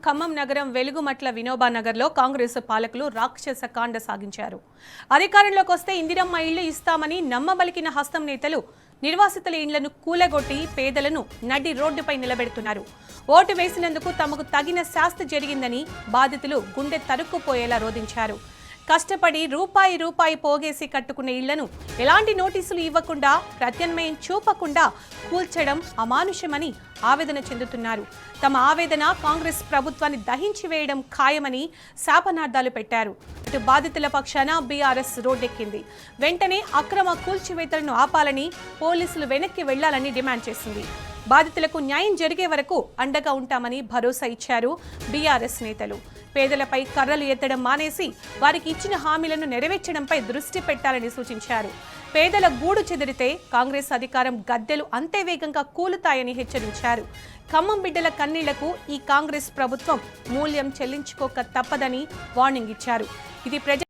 ఖమ్మం నగరం వెలుగుమట్ల వినోబా నగర్లో కాంగ్రెస్ పాలకులు రాక్షస కాండ సాగించారు. అధికారంలోకి వస్తే ఇందిరమ్మ ఇళ్లు ఇస్తామని నమ్మబలికిన హస్తం నేతలు నిర్వాసితుల ఇండ్లను కూలగొట్టి పేదలను నడి రోడ్డుపై నిలబెడుతున్నారు. ఓటు వేసినందుకు తమకు తగిన శాస్తి జరిగిందని బాధితులు గుండె తరుక్కుపోయేలా రోధించారు. కష్టపడి రూపాయి పోగేసి కట్టుకున్న ఇళ్లను ఎలాంటి నోటీసులు ఇవ్వకుండా ప్రత్యామ్నాయం చూపకుండా కూల్చడం అమానుషమని ఆవేదన చెందుతున్నారు. తమ ఆవేదన కాంగ్రెస్ ప్రభుత్వాన్ని దహించి వేయడం ఖాయమని శాపనార్థాలు పెట్టారు. ఇటు బాధితుల పక్షాన బీఆర్ఎస్ రోడ్డెక్కింది. వెంటనే అక్రమ కూల్చివేతలను ఆపాలని, పోలీసులు వెనక్కి వెళ్లాలని డిమాండ్ చేసింది. బాధితులకు న్యాయం జరిగే వరకు అండగా ఉంటామని భరోసా ఇచ్చారు బీఆర్ఎస్ నేతలు. పేదలపై కర్రలు ఎత్తడం మానేసి వారికి ఇచ్చిన హామీలను నెరవేర్చడంపై దృష్టి పెట్టాలని సూచించారు. పేదల గూడు చెదిరితే కాంగ్రెస్ అధికారం గద్దెలు అంతే వేగంగా కూలుతాయని హెచ్చరించారు. ఖమ్మం బిడ్డల కన్నీళ్లకు ఈ కాంగ్రెస్ ప్రభుత్వం మూల్యం చెల్లించుకోక తప్పదని వార్నింగ్ ఇచ్చారు. ఇది ప్రజా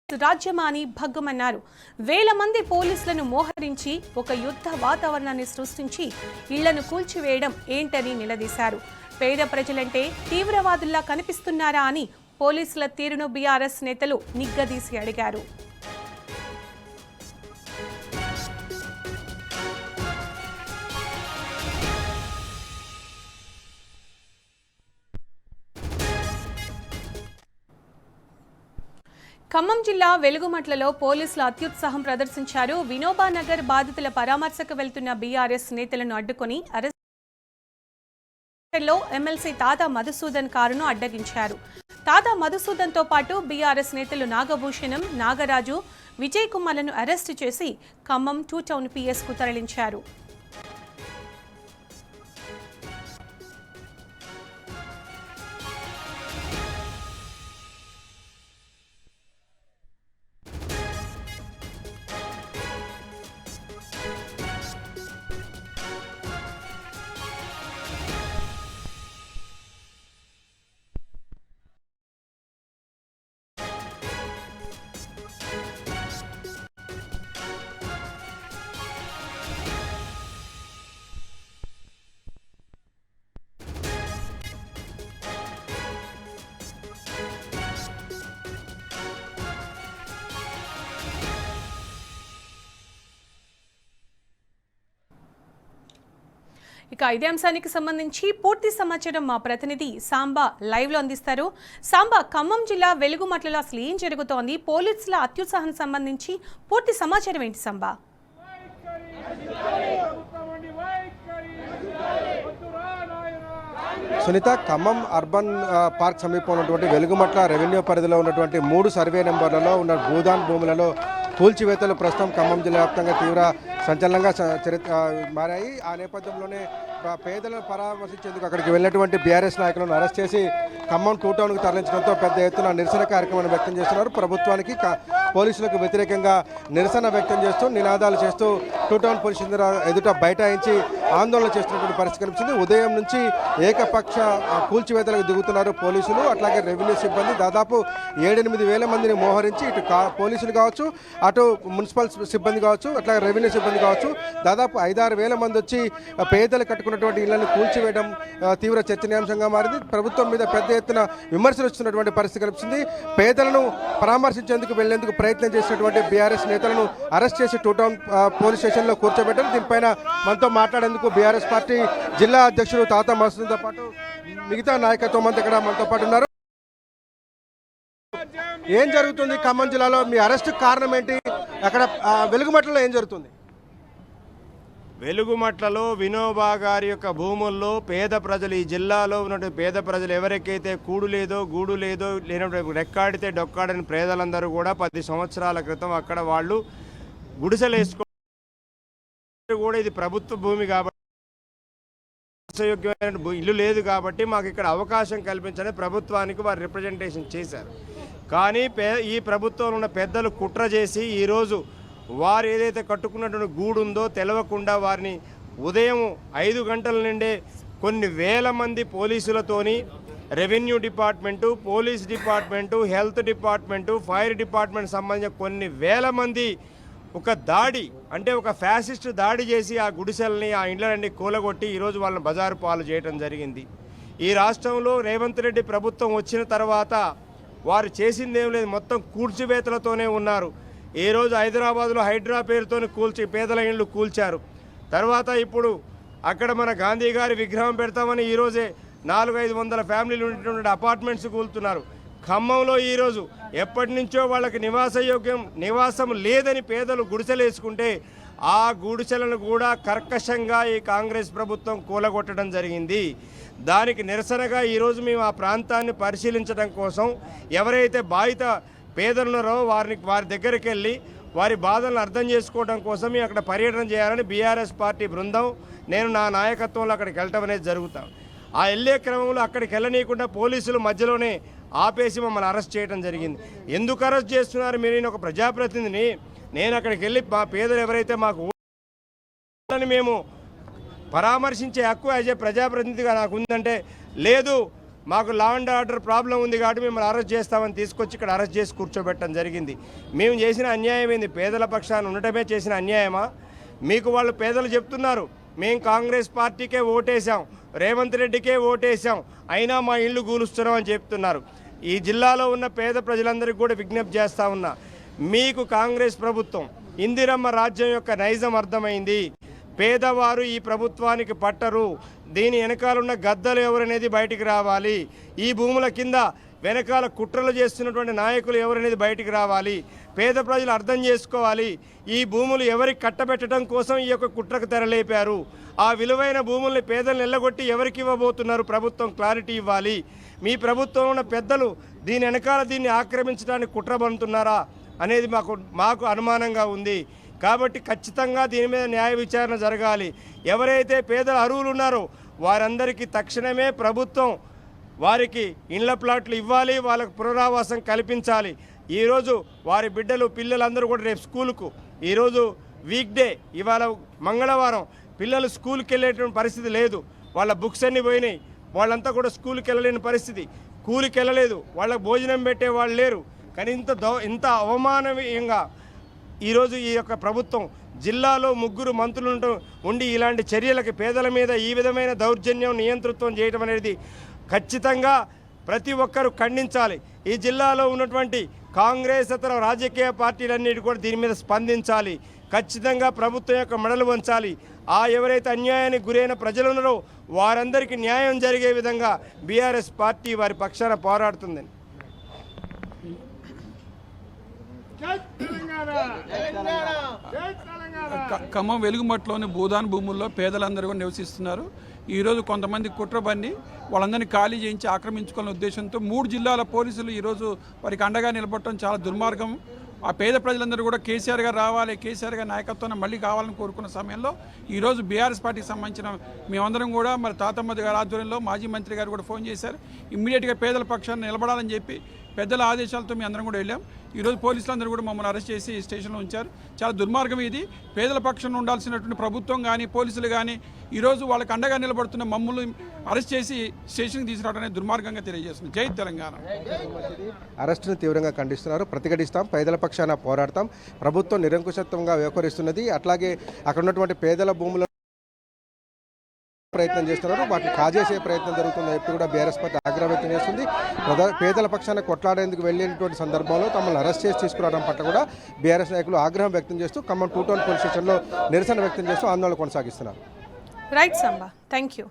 రాజ్యమా అని భగ్గుమన్నారు. వేల మంది పోలీసులను మోహరించి ఒక యుద్ధ వాతావరణాన్ని సృష్టించి ఇళ్లను కూల్చివేయడం ఏంటని నిలదీశారు. పేద ప్రజలంటే తీవ్రవాదుల్లా కనిపిస్తున్నారా అని పోలీసుల తీరును బీఆర్ఎస్ నేతలు నిగ్గదీసి అడిగారు. ఖమ్మం జిల్లా వెలుగుమట్లలో పోలీసులు అత్యుత్సాహం ప్రదర్శించారు. వినోబా నగర్ బాధితుల పరామర్శకు వెళ్తున్న బీఆర్ఎస్ నేతలను అడ్డుకొని అరెస్టులో ఎమ్మెల్సీ తాతా మధుసూదన్ కారును అడ్డగించారు. తాతా మధుసూదన్ తో పాటు బీఆర్ఎస్ నేతలు నాగభూషణం, నాగరాజు, విజయ్ కుమార్లను అరెస్టు చేసి ఖమ్మం 2 టౌన్ పిఎస్ కు తరలించారు. ఇక ఇదే అంశానికి సంబంధించి పూర్తి సమాచారం మా ప్రతినిధి సాంబా లైవ్ లో అందిస్తారు. సాంబా, ఖమ్మం జిల్లా వెలుగుమట్లలో అసలు ఏం జరుగుతోంది? పోలీసుల అత్యుత్సాహానికి సంబంధించి పూర్తి సమాచారం ఏంటి సాంబా? సునీత, ఖమ్మం అర్బన్ పార్క్ సమీపంలో ఉన్నటువంటి వెలుగుమట్ల రెవెన్యూ పరిధిలో ఉన్నటువంటి 3 సర్వే నెంబర్లలో ఉన్న భూదాన్ భూములలో కూల్చివేతలు ప్రస్తుతం ఖమ్మం జిల్లా వ్యాప్తంగా తీవ్ర సంచలనంగా మారాయి. ఆ నేపథ్యంలోనే పేదలను పరామర్శించేందుకు అక్కడికి వెళ్ళినటువంటి బీఆర్ఎస్ నాయకులను అరెస్ట్ చేసి ఖమ్మం 2 టౌన్కు తరలించడంతో పెద్ద ఎత్తున నిరసన కార్యక్రమాన్ని వ్యక్తం చేస్తున్నారు. ప్రభుత్వానికి పోలీసులకు వ్యతిరేకంగా నిరసన వ్యక్తం చేస్తూ నినాదాలు చేస్తూ 2 టౌన్ పోలీస్ ఎదుట బైఠాయించి ఆందోళన చేస్తున్నటువంటి పరిస్థితి కనిపిస్తుంది. ఉదయం నుంచి ఏకపక్ష కూల్చివేతలకు దిగుతున్నారు పోలీసులు, అట్లాగే రెవెన్యూ సిబ్బంది. దాదాపు 7-8 వేల మందిని మోహరించి ఇటు పోలీసులు కావచ్చు, అటు మున్సిపల్ సిబ్బంది కావచ్చు, అట్లాగే రెవెన్యూ సిబ్బంది కావచ్చు, దాదాపు 5-6 వేల మంది వచ్చి పేదలు కట్టుకున్నటువంటి ఇళ్లను కూల్చివేయడం తీవ్ర చర్చనీయాంశంగా మారింది. ప్రభుత్వం మీద పెద్ద ఎత్తున విమర్శలు వస్తున్నటువంటి పరిస్థితి కనిపిస్తుంది. పేదలను పరామర్శించేందుకు వెళ్లేందుకు ప్రయత్నం చేసినటువంటి బీఆర్ఎస్ నేతలను అరెస్ట్ చేసి 2 టౌన్ పోలీస్ స్టేషన్లో కూర్చోబెట్టారు. దీనిపైన మనతో మాట్లాడేందుకు బీఆర్ఎస్ పార్టీ జిల్లా అధ్యక్షుడు తాతా మధుసూదన్తో పాటు మిగతా నాయకత్వం అంతా ఇక్కడ మనతో పాటు ఉన్నారు. ఏం జరుగుతుంది ఖమ్మం జిల్లాలో? మీ అరెస్ట్ కారణం ఏంటి? అక్కడ వెలుగుమట్లలో ఏం జరుగుతుంది? వెలుగుమట్లలో వినోబా గారి యొక్క భూముల్లో పేద ప్రజలు, ఈ జిల్లాలో ఉన్నటువంటి పేద ప్రజలు ఎవరికైతే కూడు లేదో గూడు లేదో లేనటువంటి రెక్కాడితే డొక్కాడని పేదలందరూ కూడా 10 సంవత్సరాల క్రితం అక్కడ వాళ్ళు గుడిసెలు వేసుకో కూడా ఇది ప్రభుత్వ భూమి కాబట్టి యోగ్యమైన ఇల్లు లేదు కాబట్టి మాకు ఇక్కడ అవకాశం కల్పించని ప్రభుత్వానికి వారు రిప్రజెంటేషన్ చేశారు. కానీ ఈ ప్రభుత్వంలో ఉన్న పెద్దలు కుట్ర చేసి ఈరోజు వారు ఏదైతే కట్టుకున్నటువంటి గూడు ఉందో తెలవకుండా వారిని ఉదయం 5 గంటల నుండే కొన్ని వేల మంది పోలీసులతోని revenue department, police department, health department, fire department సంబంధించిన కొన్ని వేల మంది ఒక దాడి అంటే ఒక ఫ్యాసిస్ట్ దాడి చేసి ఆ గుడిసెల్ని, ఆ ఇండ్లన్నీ కూలగొట్టి ఈరోజు వాళ్ళని బజారు పాలు చేయడం జరిగింది. ఈ రాష్ట్రంలో రేవంత్ రెడ్డి ప్రభుత్వం వచ్చిన తర్వాత వారు చేసిందేం లేదు, మొత్తం కూల్చివేతలతోనే ఉన్నారు. ఈ రోజు హైదరాబాద్లో హైడ్రా పేరుతోని పేదల ఇళ్ళు కూల్చారు. తర్వాత ఇప్పుడు అక్కడ మన గాంధీ గారి విగ్రహం పెడతామని ఈరోజే 400-500 ఫ్యామిలీలు ఉన్నటువంటి అపార్ట్మెంట్స్ కూలుతున్నారు. ఖమ్మంలో ఈరోజు ఎప్పటి నుంచో వాళ్ళకి నివాసం లేదని పేదలు గుడిసెలు వేసుకుంటే ఆ గుడిసెలను కూడా కర్కశంగా ఈ కాంగ్రెస్ ప్రభుత్వం కూలగొట్టడం జరిగింది. దానికి నిరసనగా ఈరోజు మేము ఆ ప్రాంతాన్ని పరిశీలించడం కోసం ఎవరైతే బాధిత పేదలున్నారో వారి దగ్గరికి వెళ్ళి వారి బాధలను అర్థం చేసుకోవడం కోసం మేము అక్కడ పర్యటన చేయాలని బీఆర్ఎస్ పార్టీ బృందం నేను నా నాయకత్వంలో అక్కడికి వెళ్ళటం అనేది జరుగుతాం. ఆ వెళ్ళే క్రమంలో అక్కడికి వెళ్ళనీయకుండా పోలీసులు మధ్యలోనే ఆపేసి మమ్మల్ని అరెస్ట్ చేయడం జరిగింది. ఎందుకు అరెస్ట్ చేస్తున్నారు మీరు? నేను ఒక ప్రజాప్రతినిధిని, నేను అక్కడికి వెళ్ళి మా పేదలు ఎవరైతే మాకు ఓట్లని మేము పరామర్శించే హక్కు యాజ్ ఏ ప్రజాప్రతినిధిగా నాకు ఉందంటే, లేదు మాకు లా అండ్ ఆర్డర్ ప్రాబ్లం ఉంది కాబట్టి మిమ్మల్ని అరెస్ట్ చేస్తామని తీసుకొచ్చి ఇక్కడ అరెస్ట్ చేసి కూర్చోబెట్టడం జరిగింది. మేము చేసిన అన్యాయం ఏంది? పేదల పక్షాన ఉండటమే చేసిన అన్యాయమా? మీకు వాళ్ళు పేదలు చెప్తున్నారు మేము కాంగ్రెస్ పార్టీకే ఓటేసాం, రేవంత్ రెడ్డికే ఓటేసాం, అయినా మా ఇళ్ళు కూలుస్తున్నాం అని చెప్తున్నారు. ఈ జిల్లాలో ఉన్న పేద ప్రజలందరికీ కూడా విజ్ఞప్తి చేస్తూ ఉన్నా, మీకు కాంగ్రెస్ ప్రభుత్వం ఇందిరమ్మ రాజ్యం యొక్క నైజం అర్థమైంది. పేదవారు ఈ ప్రభుత్వానికి పట్టరు. దీని వెనకాలన్న గద్దలు ఎవరనేది బయటికి రావాలి. ఈ భూముల కింద వెనకాల కుట్రలు చేస్తున్నటువంటి నాయకులు ఎవరనేది బయటికి రావాలి. పేద ప్రజలు అర్థం చేసుకోవాలి. ఈ భూములు ఎవరికి కట్టబెట్టడం కోసం ఈ యొక్క కుట్రకు తెరలేపారు. ఆ విలువైన భూముల్ని పేదలను ఎల్లగొట్టి ఎవరికి ఇవ్వబోతున్నారు? ప్రభుత్వం క్లారిటీ ఇవ్వాలి. మీ ప్రభుత్వం ఉన్న పెద్దలు దీని వెనకాల దీన్ని ఆక్రమించడానికి కుట్ర బంతున్నారా అనేది మాకు అనుమానంగా ఉంది. కాబట్టి ఖచ్చితంగా దీని మీద న్యాయ విచారణ జరగాలి. ఎవరైతే పేదల అర్హులు ఉన్నారో వారందరికీ తక్షణమే ప్రభుత్వం వారికి ఇండ్ల ప్లాట్లు ఇవ్వాలి, వాళ్ళకు పునరావాసం కల్పించాలి. ఈరోజు వారి బిడ్డలు పిల్లలందరూ కూడా రేపు స్కూలుకు, ఈరోజు వీక్డే, ఇవాళ మంగళవారం, పిల్లలు స్కూల్కి వెళ్ళేటువంటి పరిస్థితి లేదు. వాళ్ళ బుక్స్ అన్నీ పోయినాయి. వాళ్ళంతా కూడా స్కూల్కి వెళ్ళలేని పరిస్థితి, కూలికి వెళ్ళలేదు, వాళ్ళకు భోజనం పెట్టే వాళ్ళు లేరు. కానీ ఇంత అవమానీయంగా ఈరోజు ఈ యొక్క ప్రభుత్వం జిల్లాలో 3 మంత్రులు ఉండి ఇలాంటి చర్యలకి పేదల మీద ఈ విధమైన దౌర్జన్యం నియంతృత్వం చేయడం అనేది ఖచ్చితంగా ప్రతి ఒక్కరూ ఖండించాలి. ఈ జిల్లాలో ఉన్నటువంటి కాంగ్రెస్ ఇతర రాజకీయ పార్టీలన్నిటి కూడా దీని మీద స్పందించాలి. ఖచ్చితంగా ప్రభుత్వం యొక్క మెడలు వంచాలి. ఎవరైతే అన్యాయానికి గురైన ప్రజలు ఉన్నారో వారందరికీ న్యాయం జరిగే విధంగా బీఆర్ఎస్ పార్టీ వారి పక్షాన పోరాడుతుందని. ఖమ్మం వెలుగుమట్లోని భూదాన్ భూముల్లో పేదలందరూ కూడా నివసిస్తున్నారు. ఈరోజు కొంతమంది కుట్రబన్ని వాళ్ళందరినీ ఖాళీ చేయించి ఆక్రమించుకునే ఉద్దేశంతో 3 జిల్లాల పోలీసులు ఈరోజు వారికి అండగా నిలబడటం చాలా దుర్మార్గం. ఆ పేద ప్రజలందరూ కూడా కేసీఆర్ గారు రావాలి, కేసీఆర్ గారి నాయకత్వాన్ని మళ్ళీ కావాలని కోరుకున్న సమయంలో ఈరోజు బీఆర్ఎస్ పార్టీకి సంబంధించిన మేమందరం కూడా మరి తాతమ్మ గారి ఆధ్వర్యంలో మాజీ మంత్రి గారు కూడా ఫోన్ చేశారు. ఇమ్మీడియట్గా పేదల పక్షాన్ని నిలబడాలని చెప్పి పెద్దల ఆదేశాలతో మేము అందరం కూడా వెళ్ళాం. ఈరోజు పోలీసులందరూ కూడా మమ్మల్ని అరెస్ట్ చేసి స్టేషన్లో ఉంచారు. చాలా దుర్మార్గం ఇది. పేదల పక్షాన ఉండాల్సినటువంటి ప్రభుత్వం కానీ పోలీసులు కానీ ఈరోజు వాళ్ళకి అండగా నిలబడుతున్న మమ్మల్ని అరెస్ట్ చేసి స్టేషన్కి తీసుకురావడం అనేది దుర్మార్గంగా తెలియజేస్తుంది. జై తెలంగాణ. అరెస్టును తీవ్రంగా ఖండిస్తున్నారు. ప్రతిఘటిస్తాం, పేదల పక్షాన పోరాడతాం. ప్రభుత్వం నిరంకుశత్వంగా వ్యవహరిస్తున్నది. అట్లాగే అక్కడ ఉన్నటువంటి పేదల భూముల ప్రయత్నం చేస్తున్నారు, వాటిని కాజేసే ప్రయత్నం జరుగుతుందని చెప్పి కూడా బీఆర్ఎస్ పార్టీ ఆగ్రహం వ్యక్తం చేస్తుంది. పేదల పక్షాన కొట్లాడేందుకు వెళ్ళినటువంటి సందర్భంలో తమను అరెస్ట్ చేసి తీసుకురావడం పట్ల కూడా బీఆర్ఎస్ నాయకులు ఆగ్రహం వ్యక్తం చేస్తూ ఖమ్మం 2 టౌన్ పోలీస్ స్టేషన్లో నిరసన వ్యక్తం చేస్తూ ఆందోళన కొనసాగిస్తున్నారు. Right Samba, thank you.